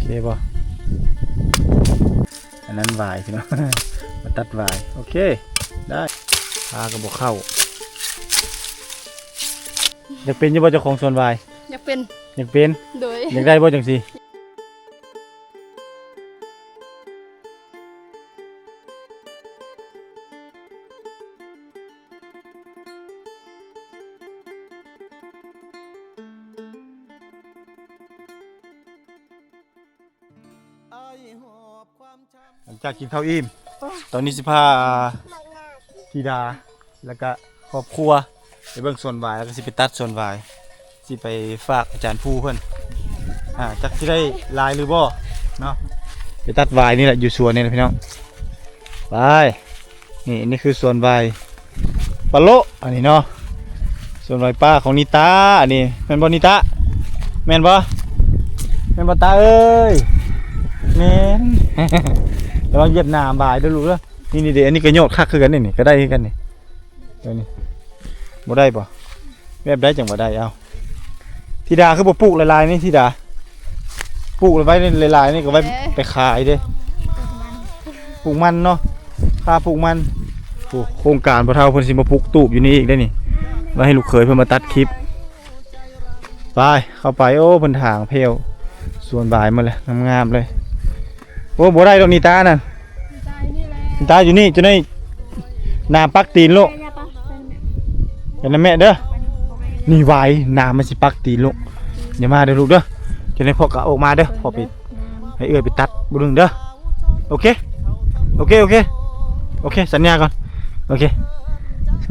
เคป่ะอันนั้นวายพี่น้อง มาตัดวายโอเคได้พากระบอกเข้าอยากเป็นยังบ่เจ้าของสวนวาย อยากเป็น อยากเป็น โดย อยากได้บ่จังสิหลังจากกินข้าวอิ่มตอนนี้สิพาธิดาแล้วก็ครอบครัวไปเบิ่งสวนวายแล้วก็สิไปตัดสวนวายสิไปฝากอาจารย์ผู้เพิ่นจักสิได้ลายหรือบ่เนาะไปตัดวายนี่แหละอยู่สวนนี่แหละพี่น้องไปนี่คือสวนวายปะโลอันนี้เนาะสวนวายป้าของนิตาอันนี้แม่นบ่นิตาแม่นบ่ตาเอ้ยแม่น ระวังเหยียบหน้าบ่ายเด้อลูกเด้อนี่เดี๋ยวอันนี้ก็โยดคักคือกันนี่ก็ได้คือกันนี่ตัวนี้บ่ได้ป่ะแบบได้จังบ่ได้เอาธิดาคือบ่ปลูกลายๆนี่ธิดาปลูกไว้ลายๆนี่ก็ไว้ไปขายเด้ปลูกมันเนาะค่าปลูกมันโครงการบ่เฒ่าเพิ่นสิมาปลูกตูบอยู่นี่อีกได้นี่ไว้ให้ลูกเขยเพิ่นมาตัดคลิปไปเข้าไปโอ้เพิ่นถางเพลสวนบายมาเลยงามๆเลยโอ้บ่ได้ดอกนี่ตานั่นตาอยู่นี่จะได้น้ำปักตีนลูกเห็นไหมแม่เด้อนี่ไว้น้ำมันสิปักตีนลูกอย่ามาเด้อลูกเด้อจะได้พ่อกะออกมาเด้อพ่อไปให้ไปตัดบุญเด้อโอเคสัญญาก่อนโอเค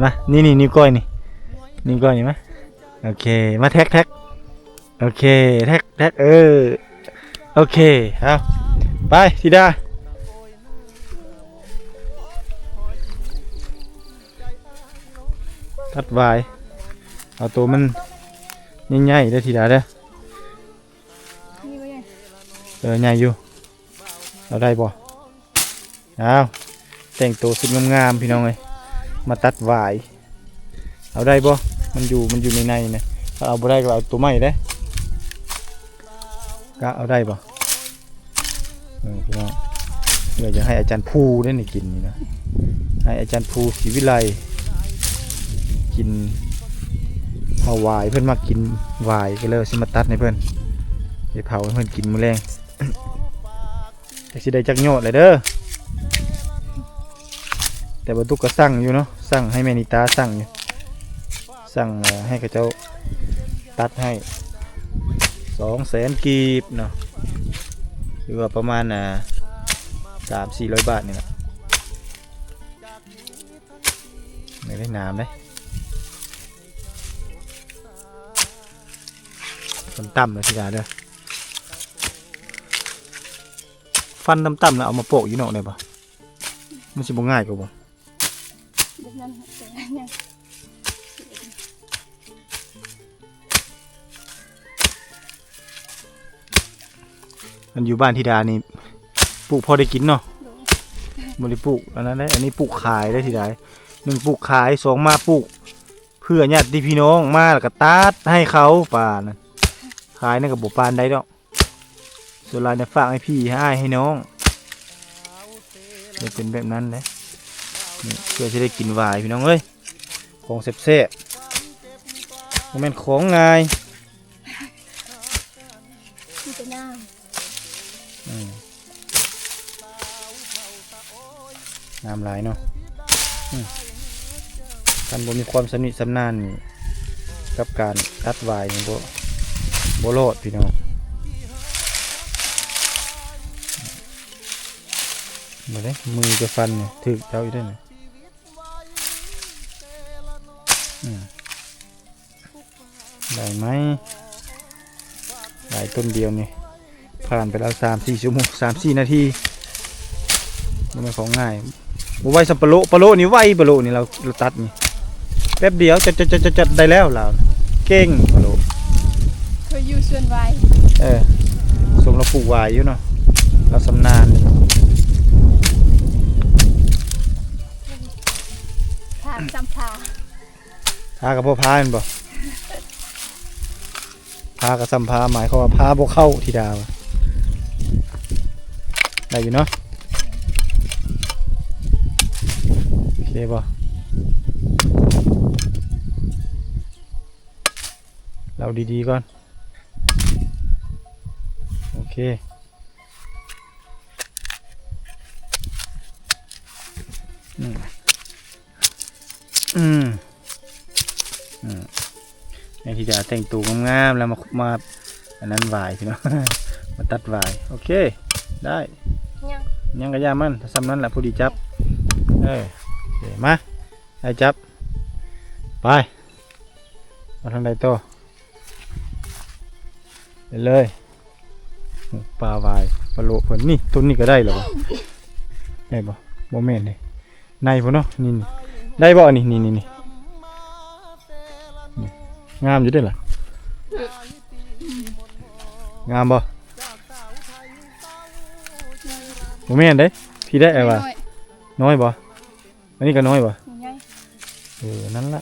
มานี่นิ้วก้อยนี่ก้อยนี่ไหมโอเคมาแท็กโอเคแท็กโอเคเอาไปธิดาตัดวายเอาตัวมันใหญ่ๆได้ธิดาเด้อใหญ่อยู่เราได้บ่เอาแต่งตัวสุดงามๆพี่น้องเลยมาตัดวายเอาได้บ่มันอยู่ในนะถ้าเอาบ่ได้ก็เอาตัวใหม่ได้ก็เอาได้บ่พี่น้องเดี๋ยวจะให้อาจารย์ภูได้ในกินนี่นะให้อาจารย์ภูศรีวิไลกินเอาวายเพื่อนมากินวายก็เลยสิมาตัดให้เพื่อนไปเผาให้เพื่อนกินมื้อแรงแต่สิได้จักโยดเลยเด้อแต่บรรทุกก็สั่งอยู่เนาะสั่งให้แม่นิตาสั่งอยู่สั่งให้เขาเจ้าตัดให้200,000 กีบเนาะหรือว่าประมาณ300-400 บาทนี่แหละไม่ได้น้ำเลยต่ำๆเลยสิดาเด้อฟันต่ำๆแล้วเอามาโปะอยู่นอกได้ปะมันสิบ่ง่ายกว่าบ่มันอยู่บ้านธิดานี่ปลูกพอได้กินเนาะบริปลูกอันนั้นได้อันนี้ปลูกขายได้ธิดา1ปลูกขาย2มาปลูกเพื่อญาติพี่น้องมาแล้วก็ตัดให้เขาป่านะขายนั่นกับบ่ปานได้ดอกส่วนรายเนี่ยฝากให้พี่ให้น้องจะเป็นแบบนั้นเลยเพื่อจะได้กินวายพี่น้องเอ้ยของเซ่บๆมันเป็นของง่ายน้ำไหลเนาะท่านบ่มีความสนิทสำนานนี่กับการตัดวายนี่บ่รอดพี่น้องมาเลยมือจะฟันเนี่ยถือเจ้าอยู่ได้เนี่ยได้ไหมได้ต้นเดียวนี่ผ่านไปแล้ว3-4 ชั่วโมง3-4 นาทีมันเป็นของง่ายไวสับปะโลนี่ไวปะโลนี่เราตัดนี่แป๊บเดียวจะได้แล้วเราเก่งปะโลเคยอยู่ส่วนวายสมเราปลูกวายอยู่เนาะเราสำนานทางจำพากับพ่อพาเป็นบ่พากับสัมพาหมายเขาว่าพาพวกเข้าธิดา ได้อยู่เนาะโอเคบ่เราดีๆก่อนโอเคอืมในที่จะแต่งตัวงามๆแล้วมาอันนั้นหวายพี่เนาะ มาตัดหวายโอเคได้ยังกระยามันซ้ำนั้นแหละผู้ดีจับโอเคมาได้จับไปมาทางใดโตเลยปลาวายปลาโลเพิ่นนี่ต้นนี้ก็ได้เหรอได้บ่บ่แม่นเลยในพุ่นเนาะนี่ได้บ่นี่งามอยู่เด้อล่ะงามบ่บ่แม่นเด้พี่ได้ไอ้ว่าน้อยบ่อันนี้ก็น้อยบ่นั่นล่ะ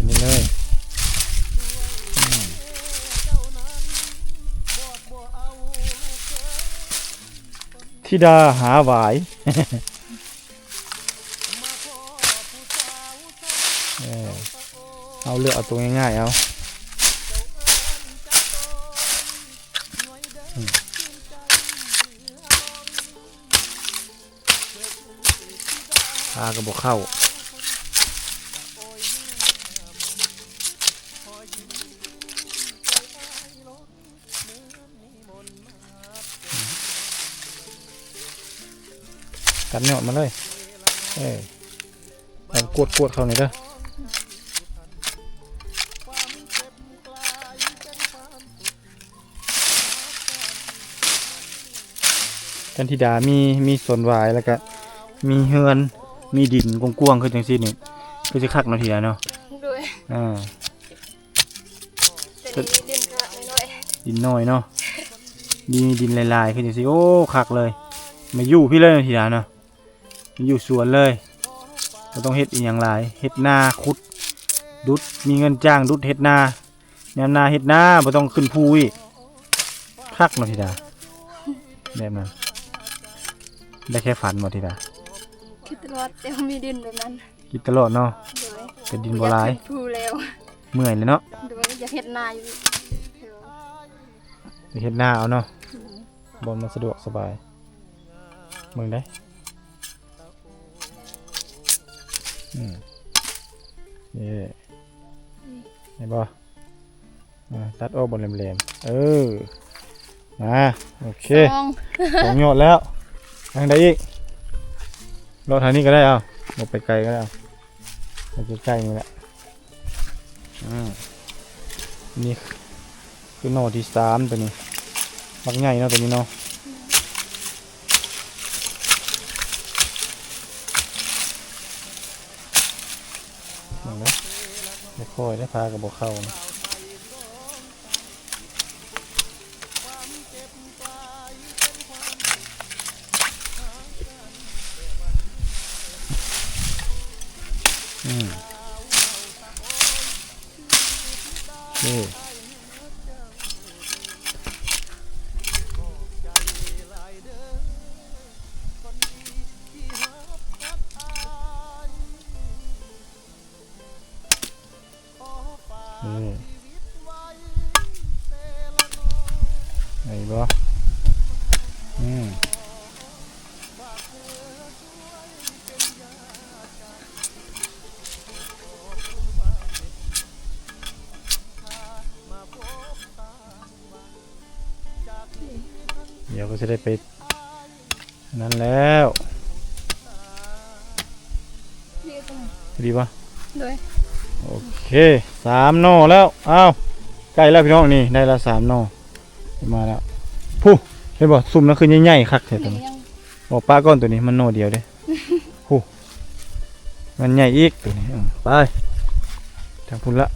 นี่เลยธิดาหาหวาย เอาเลือกเอาตัวง่ายๆเอาพาก็บอกเข้ากัดเนาะมาเลยเอากวดเข้าหน่อยเด้อจันทิดามีสวนหวายแล้วก็มีเฮือนมีดินกว้างๆคือจังซี่นี่คือสิคักเนาะทิดาเนาะด้วยแต่ดินน้อยเนาะดินลายๆคือจังซี่โอ้คักเลยมาอยู่พี่เลยเนาะทิดาเนาะมาอยู่สวนเลยบ่ต้องเฮ็ดอีหยังหลายเฮ็ดนาขุดดุดมีเงินจ้างดุดเฮ็ดนาแนวนาเฮ็ดนาบ่ต้องขึ้นภูอีกคักเนาะทิดาแบบนั้นได้แค่ฝันหมดทีละคิดตลอดแต่มีดินแบบนั้นคิดตลอดเนาะเป็นดินโบราณพูแล้วเมื่อยเลยเนาะดูอยากเฮ็ดนาอยู่อยากเฮ็ดนาเอาเนาะบอลมันสะดวกสบายมึงได้เห็นบ่ตัดออกบนแหลมๆมาโอเคของหยดแล้วทางใดอีกรถทางนี้ก็ได้เอาหมดไปไกลก็ได้เอาไปใกล้ๆนี่แหละนี่คือหน่อที่3ตัวนี้มักใหญ่เนาะตัวนี้เนาะไม่ค่อยได้พากับบ่เข้านะไอ้บ่เดี๋ยวก็จะได้ไปนั่นแล้วดีป่ะด้วยโอเค3 หน่อแล้วอ้าวใกล้แล้วพี่น้องนี่ได้ละ3 หน่อมาแล้วผู้เห็นบ่ซุ่มแล้วคือใหญ่ๆคักแท้ตัวนี้บอกป้าก้อนตัวนี้มันหน่อเดียวเด้ผู้มันใหญ่อีกตัวนี้ไปทางพุ่นละ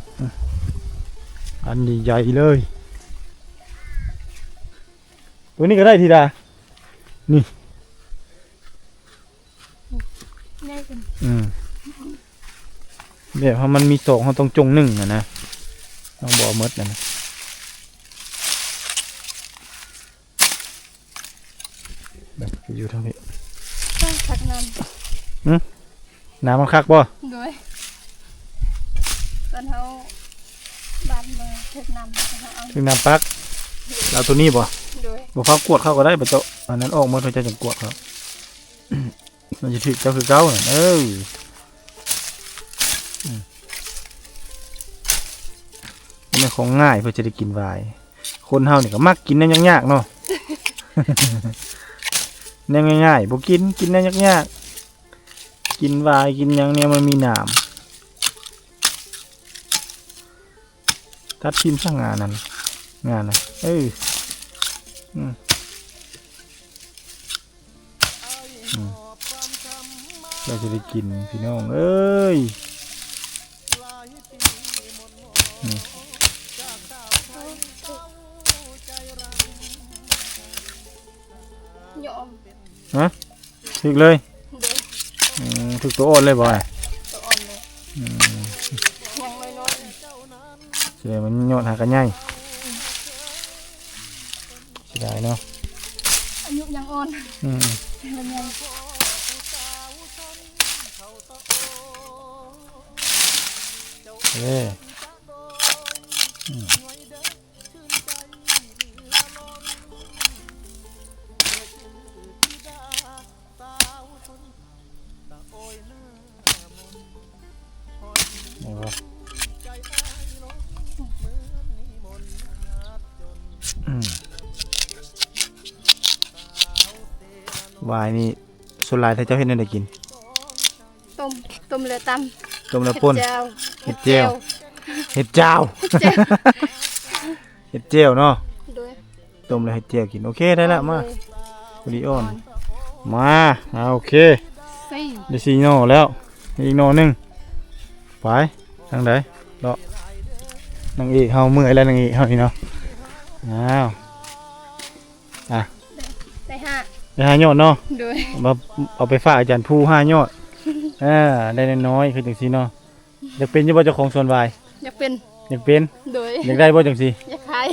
อันใหญ่ๆเลยตัวนี้ก็ได้ทีดานี่ได้กันแบบพอมันมี2เขาต้องจง1นะต้องบ่มดนะ อยู่ทางนี้ ต้องสักน้ น้ำมันคักบ่ ำโดยตอนเขาบ้านเมืองเฮ็ดน้ำเขาเอา ถึงน้ำปักเราตัวนี้บ่ โดย บ่พักกวดเข้าก็ได้บ่เจ้าอันนั้นออกมาเพื่อจะจังกวดครับ มันจะถึกเจ้าคือเก่าน่ะมันเป็นของง่ายเพื่อจะได้กินไวายคนเฮานี่ก็มักกินแนวยากๆเนาะ แนวง่ายๆบ่กินแนวยากๆกินไวายกินหยังเนี่ยมันมีน้ำตัดทิมซะงานนั้นงานน่ะเราจะได้กินพี่น้องเอ้ยยอม ฮะถึกเลย โดย ถึกตัวอ่อนเลยบ่อย ตัวอ่อนเลยยังน้อย เสียมันโยนหากันใหญ่เสียดายเนาะ ๆอายุยังอ่อนมันยัง เอ้วายนี่ส่วนหลายถ้าเจ้าเห็นได้กิน ต้มเรือตำ ต้มแล้วป่น เห็ดเจียว เห็ดเจ้า เห็ดเจียวเนาะ โดย ต้มแล้วเห็ดเจียวกินโอเคได้ละมาพอดีอ่อนมาโอเค สี่ ได้สี่โน่แล้วอีกโน่หนึงไปทางใดเลาะนางเอกเฮาเมื่อยแล้วนางเอกเฮานี่เนาะอ่ะ ได้ห้า ได้5ยอดเนาะ โดย เอาไปฝากอาจารย์ผู้5ยอดได้น้อยๆคือจังซี่เนาะอยากเป็นอยู่บ่เจ้าของสวนวาย อยากเป็น อยากเป็น โดย อยากได้บ่จังซี่ อยากขาย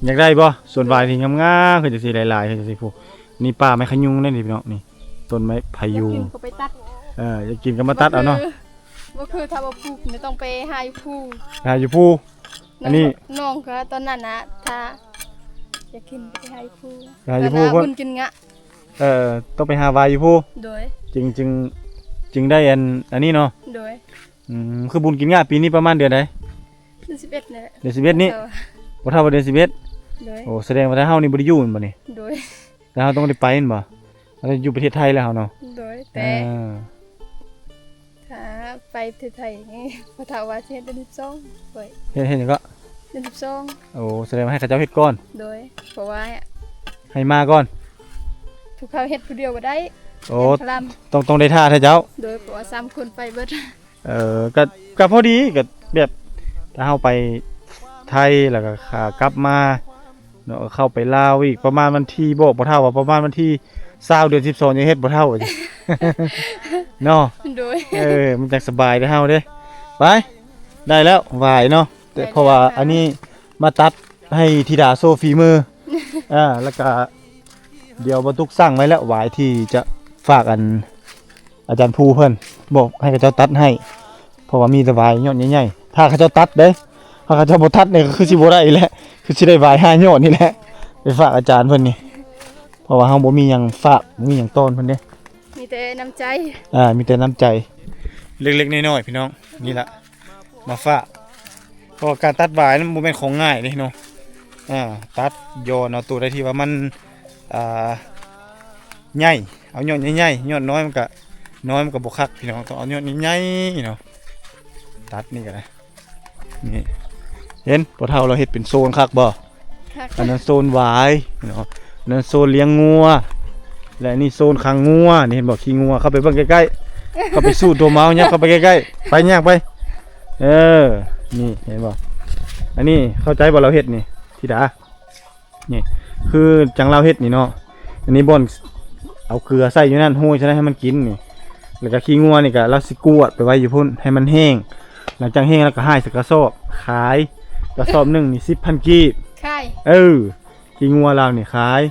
อยากได้บ่สวนวายที่งามๆคือจังซี่หลายๆคือจังซี่ผู้นี่ป่าไม้ขยุงนั่นนี่พี่น้องนี่ต้นไม้พะยุง อยากกินก็ไปตัด อยากกินก็มาตัดเอาเนาะ ก็คือถ้าว่าปลูกไม่ต้องไปหาผู้ หาอยู่ผู้ อันนี้ น้องก็ตอนนั้นนะถ้าอยากกินก็ไปหาผู้ หาอยู่ผู้ บุญกินงะ ต้องไปหาวายอยู่ผู้ โดย จึงได้อันนี้เนาะ โดย คือบุญกินง่าปีนี้ประมาณเดือนใด เดือน11เนี่ย เดือน11นี้ เออ บ่เท่าว่าเดือน11 โดย โอ้แสดงว่าถ้าเฮานี่บ่ได้อยู่แม่นบ่นี่ โดย แล้วเฮาต้องได้ไปแม่นบ่เราอยู่ประเทศไทยแล้วเฮาเนาะ โดยแต่ถ้าไปประเทศไทยนี่พอถามว่าสิเฮ็ดเดือน12โดย เฮ็ดหยังก็ เดือน12 โอ้แสดงว่าให้เขาเจ้าเฮ็ดก่อน โดยเพราะว่า ให้มาก่อน ทุกเขาเฮ็ดผู้เดียวบ่ได้ โอ้ พลัม ต้องได้ท่าให้เจ้า โดยเพราะว่า3คนไปเบิด ก็พอดีก็แบบถ้าเฮาไปไทยแล้วก็ขากลับมาเนาะเข้าไปลาวอีกประมาณวันที่บอกบ่เท่าว่าประมาณวันที่20เดือน12ยังเฮ็ดบ่เท่าจ้ะ เนาะ โดย มันจังสบายเด้อเฮาเด้ไปได้แล้วหวายเนาะแต่เพราะว่าอันนี้มาตัดให้ธิดาโซฟีมือ แล้วก็เดี๋ยวบรรทุกสั่งไว้แล้วหวายที่จะฝากอันอาจารย์ภูเพิ่นบอกให้เขาเจ้าตัดให้เพราะว่ามีแต่หวายยอดใหญ่ๆถ้าเขาเจ้าตัดเด้ถ้าเขาเจ้าบ่ตัดเนี่ยก็คือสิบ่ได้อีกแหละคือสิได้หวาย5ยอดนี่แหละไปฝากอาจารย์เพิ่นนี่เพราะว่าเฮาบ่มีหยังฝากบ่มีหยังต้อนเพิ่นเด้ มีแต่น้ำใจ มีแต่น้ำใจเล็กๆน้อยๆพี่น้องนี่ละมาฝากเพราะว่าการตัดหวายนั้นบ่แม่นของง่ายเด้เนาะตัดโยนเอาตัวได้ที่ว่ามันใหญ่เอายอดใหญ่ๆยอดน้อยมันก็บ่คักพี่น้องต้องเอายอดใหญ่ๆเนาะตัดนี่ก็ได้นี่เห็นพอเท่าเราเฮ็ดเป็นโซนคักบ่อันนั้นโซนหวายเนาะอันนั้นโซนเลี้ยงงัวและนี่โซนขังงัวนี่เห็นบอกขี้งัวเข้าไปเบิ่งใกล้ๆเข้าไปสู้ตัวเมาเนี่ยเข้าไปใกล้ๆไปยากไปนี่เห็นบ่อันนี้เข้าใจบ่เราเฮ็ดนี่ธิดานี่คือจังเราเฮ็ดนี่เนาะอันนี้บ่อนเอาเกลือใส่อยู่นั่นห้วยใช่ไหมให้มันกินนี่แล้วก็ขี้งัวนี่ก็เราสิกวดไปไว้อยู่พุ่นให้มันแห้งหลังจากแห้งแล้วก็ให้ใส่กระสอบขายกระสอบหนึงนี่ 10,000 กีบ ค่าย ขี้งัวเรานี่ขาย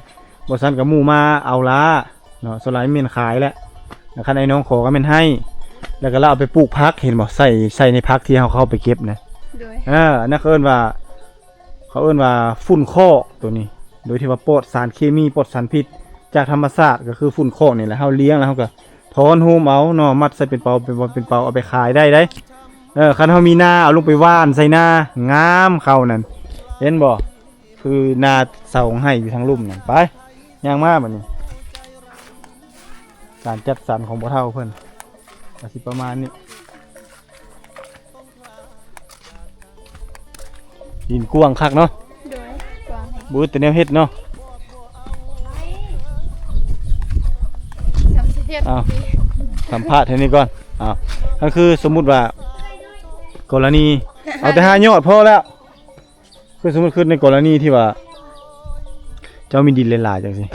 บ่ซั่นก็หมู่มาเอาละเนาะสลายเม่นขายแล้วคันไอ้น้องขอก็แม่นให้แล้วก็เราเอาไปปลูกผักเห็นบ่ใส่ในผักที่เฮาเข้าไปเก็บนะ โดย อันนั้นเขาเอิ้นว่าฝุ่นคอกตัวนี้ โดยที่ว่าปลอดสารเคมีปลอดสารพิษจากธรรมชาติก็คือฝุ่นคอกนี่แหละเฮาเลี้ยงแล้วเฮาก็ถอนโฮมเอาเนาะมัดใส่เป็นเปาเป็นเปาเอาไปขายได้คันเฮามีนาเอาลงไปว่านใส่นางามเข้านั่นเห็นบ่คือนาเสาให้อยู่ทางลุ่มนั่นไปย่างมาบัดนี้การจัดสรรของบ่เฒ่าเพิ่นก็สิประมาณนี้ดินกว้างคักเนาะ โดยกวาง บูแต่แนวเฮ็ดเนาะ ทำเฮ็ด อ้าว ดี สัมภาษณ์เท่านี้ก่อนก็คือสมมุติว่ากรณีเอาแต่5ยอดพอแล้วคือสมมุติคือในกรณีที่ว่า เจ้ามีดินหลายๆจังซี่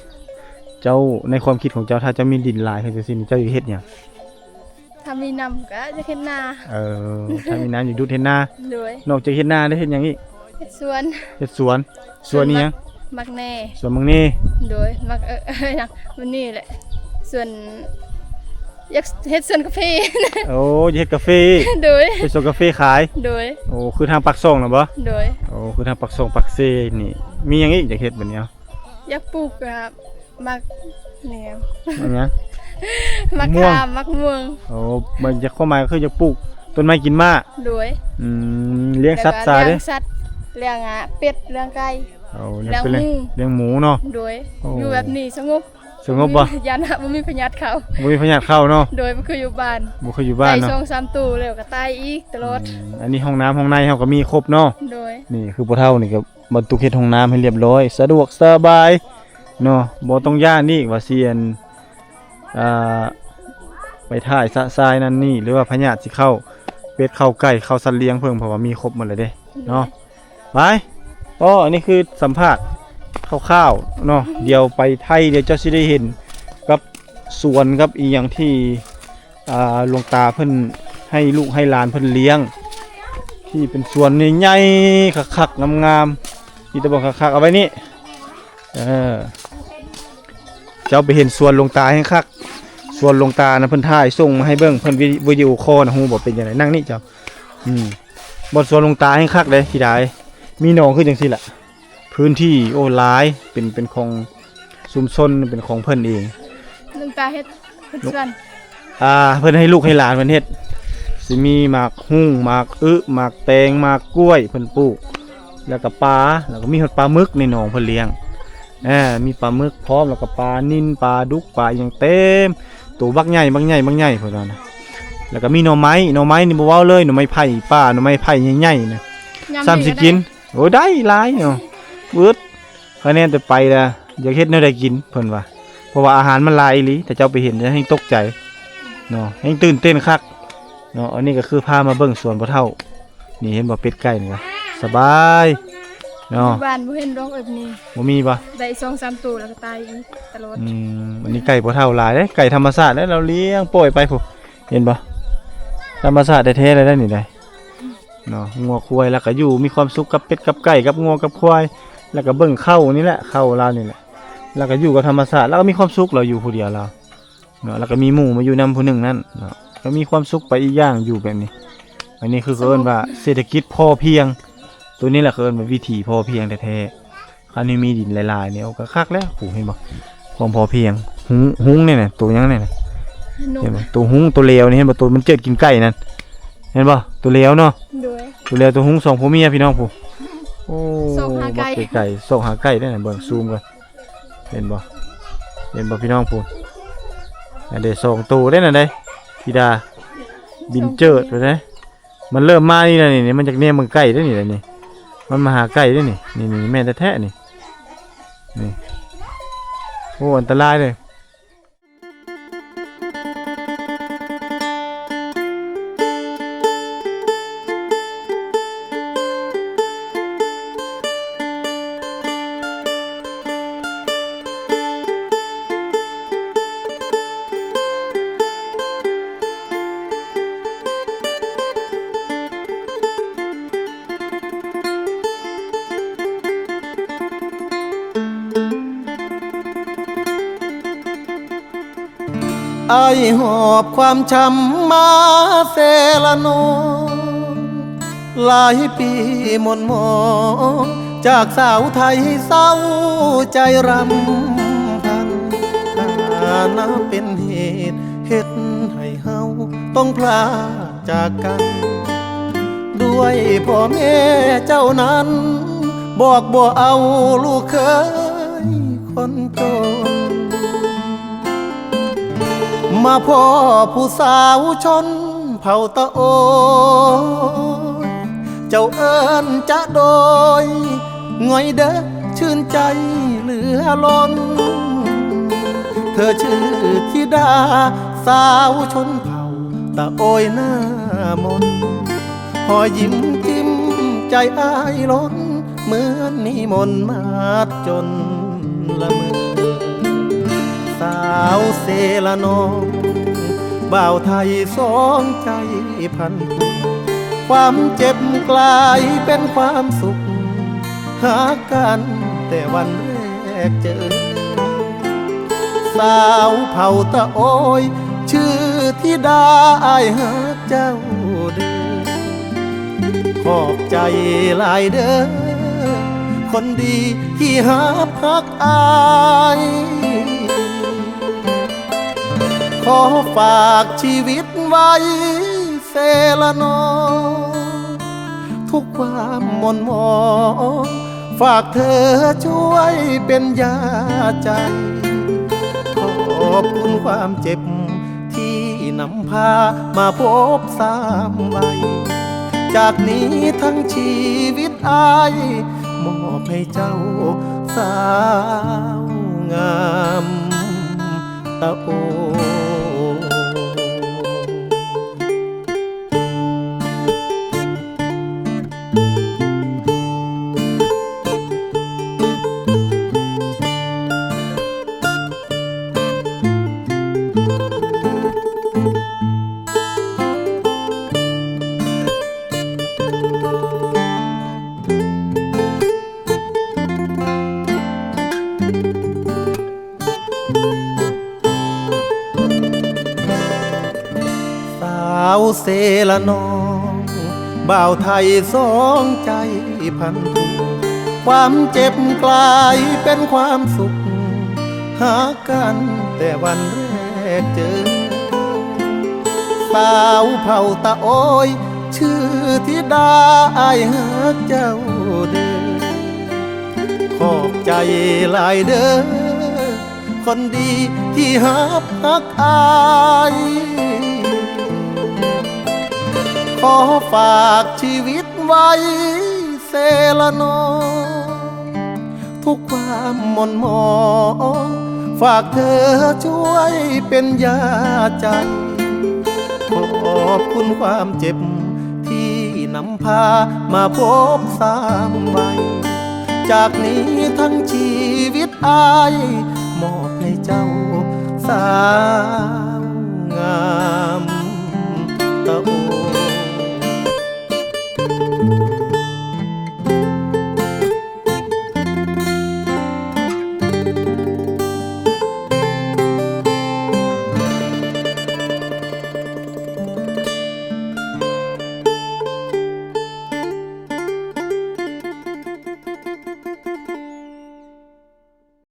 เจ้าในความคิดของเจ้าถ้าเจ้ามีดินหลายจังซี่เจ้าสิเฮ็ดหยัง ถ้ามีน้ำก็จะเฮ็ดนา ถ้ามีน้ำอยู่ดูดเฮ็ดนา โดย นอกจากเฮ็ดนาได้เฮ็ดหยังอีก เฮ็ดสวน เฮ็ดสวนนี่หยัง มักแน่ สวนมังนี่ โดยมักหยังมันนี่แหละส่วนอยากเฮ็ดสวนกาแฟ โอ้ยเฮ็ดกาแฟ โดย ไปส่งกาแฟขาย โดย โอ้คือทางปักซ่องน่ะบ่ โดย โอ้คือทางปักซ่องปักเซนี่มีหยังอีกอยากเฮ็ดบัดนี้เอา อยากปลูกครับมักเนี่ย อันหยัง มัก ม่วง ขามมักม่วง โอ้มันจะเข้ามาก็คือจะปลูกต้นไม้กินหญ้า โดย เลี้ยงสัตว์ซาเด้ เลี้ยงสัตว์เลี้ยงเป็ดเลี้ยงไก่ เอาเลี้ยงเป็นเลี้ยงหมูเนาะ โดย โอ้ อยู่แบบนี้สงบ สงบบ่ ยันบ่มีพยาธิเขา บ่มีพยาธิเข้าเนาะ โดยบ่คืออยู่บ้าน บ่เคยอยู่บ้านเนาะ ไก่2-3ตู้แล้วก็ตายอีกตลอด อันนี้ห้องน้ำห้องในเฮาก็มีครบเนาะ โดย นี่คือพ่อเฒ่านี่ก็บรรทุกเฮ็ดห้องน้ำให้เรียบร้อยสะดวกสบายเนาะบ่ต้องย่านนี่ว่าเซียนไปถ่ายสะทรายนั่นนี่หรือว่าพยาธิสิเข้าเป็ดเข้าไก่เข้าสัตว์เลี้ยงเพิ่งเพราะว่ามีครบหมดเลยเด้เนาะไปอันนี้คือสัมภาษณ์คร่าวๆเนาะเดี๋ยวไปไทยเดี๋ยวเจ้าสิได้เห็นกับสวนกับอีหยังที่หลวงตาเพิ่นให้ลูกให้หลานเพิ่นเลี้ยงที่เป็นสวนใหญ่ๆคักๆงามๆที่ตะบอกคักๆเอาไว้นี่เจ้าไปเห็นสวนหลวงตาให้คักสวนหลวงตานะเพิ่นถ่ายส่งมาให้เบิ่งเพิ่นวิดีโอคอลนะฮู้บ่เป็นจังไดนั่งนี่เจ้าบ่สวนหลวงตาให้คักเด้ที่ใดมีหนองคือจังซี่ล่ะพื้นที่โอ้หลายเป็นของชุมชนเป็นของเพิ่นเอง ลุงตาเฮ็ดสวน เพิ่นให้ลูกให้หลานเพิ่นเฮ็ดสิมีหมากหุ้งหมากหมากแตงหมากกล้วยเพิ่นปลูกแล้วก็ปลาแล้วก็มีฮอดปลาหมึกในหนองเพิ่นเลี้ยงมีปลาหมึกพร้อมแล้วก็ปลานิ่นปลาดุกปลาอหยังเต็มตัวบักใหญ่เพิ่นว่านะแล้วก็มีหน่อไม้นี่บ่เว้าเลยหน่อไม้ไผ่ป่าหน่อไม้ไผ่ใหญ่ๆนะซ้ำสิกินโอ้ได้หลายเนาะเบิดคะแนนแต่ไปละอยากเฮ็ดแนวใดกินเพิ่นว่าเพราะว่าอาหารมันหลายอีหลีแต่เจ้าไปเห็นจะให้ตกใจเนาะให้ตื่นเต้นคักเนาะอันนี้ก็คือพามาเบิ่งสวนพ่อเฒ่านี่เห็นบ่เป็ดไก่นี่ว่าสบายเนาะ บ้านบ่เห็นดอกแบบนี้ บ่มีบ่ ได้2-3ตู้แล้วก็ตายอีกตลอด อันนี้ไก่พ่อเฒ่าหลายเด้ไก่ธรรมชาติแล้วเราเลี้ยงปล่อยไปพุ่นเห็นบ่ธรรมชาติแท้ๆเลยได้นี่ได้เนาะงัวควายแล้วก็อยู่มีความสุขกับเป็ดกับไก่กับงัวกับควายแล้วก็เบิ่งเข้านี่แหละเข้าลาวนี่แหละแล้วก็อยู่กับธรรมชาติแล้วก็มีความสุขเราอยู่ผู้เดียวเราเนาะแล้วก็มีหมู่มาอยู่นำผู้หนึ่งนั่นเนาะก็มีความสุขไปอีกอย่างอยู่แบบนี้อันนี้คือเขาเอิ้นว่าเศรษฐกิจพอเพียงตัวนี้แหละเขาเอิ้นว่าวิถีพอเพียงแท้ๆคราวนี้มีดินหลายๆเนี่ยก็คักแล้วโหเห็นบ่ความพอเพียงหุงเนี่ยน่ะตัวยังเนี่ยน่ะ นุ่ เห็น ม บ่ตัวหุงตัวเลวนี่เห็นบ่ตัวมันเจิดกินไก่นั่นเห็นบ่ตัวเลวเนาะ โดย ตัวเลวตัวหุงสองผัวเมียพี่น้องผู้โอ้ ส่งหาไก่ บัไก่ส่งหาไก่ได้น่ะเบิ่งซูมกันเห็นบ่พี่น้องผู้อันเดส่งตัวได้น่ะเด้ธิดาบินเจิดไปเด้มันเริ่มมานี่แล้วนี่มันจากเนี่ยมึงไก่ได้นี่แหละนี่มันมาหาไก่ได้นี่แม่นแท้ๆนี่โอ้อันตรายเลย อายหอบความช้ำมาเซละโนหลายปีหม่นหมองจากสาวไทยเศร้าใจรำพันถ้านับเป็นเหตุเฮ็ดให้เฮาต้องพลาดจากกัน ด้วยพ่อแม่เจ้านั้น บอกบ่เอาลูกเคยคนจน มาพ่อผู้สาวชนเผ่าตะโอยเจ้าเอิ้นจะโดยง่อยเด้อชื่นใจเหลือล้น เธอชื่อธิดาสาวชนเผ่าตะโอยหน้ามนพอยิ้มจิ้มใจอ้ายล้นเหมือนนิมนต์มาจนละเมอสาวเซละนองบ่าวไทยสองใจพันความเจ็บกลายเป็นความสุขหากันแต่วันแรกเจอสาวเผ่าตะโอยชื่อธิดาอ้ายหาเจ้าเด้อขอบใจหลายเด้อคนดีที่หาพักอายขอฝากชีวิตไว้เซละนอทุกความหม่นหมองฝากเธอช่วยเป็นยาใจขอบคุณความเจ็บที่นำพามาพบสามวัยจากนี้ทั้งชีวิตอายมอบให้เจ้าสาวงามตะโอสาวเซละนองบ่าวไทยสองใจพันผูความเจ็บกลายเป็นความสุขหากันแต่วันแรกเจอสาวเผ่าตะโอยชื่อธิดาอ้ายหาเจ้าเด้อขอบใจหลายเด้อคนดีที่หาพักอายขอฝากชีวิตไว้เซละนอทุกความหม่นหมองฝากเธอช่วยเป็นยาใจขอบคุณความเจ็บที่นำพามาพบสามวัยจากนี้ทั้งชีวิตอายมอบให้เจ้าสาวงาม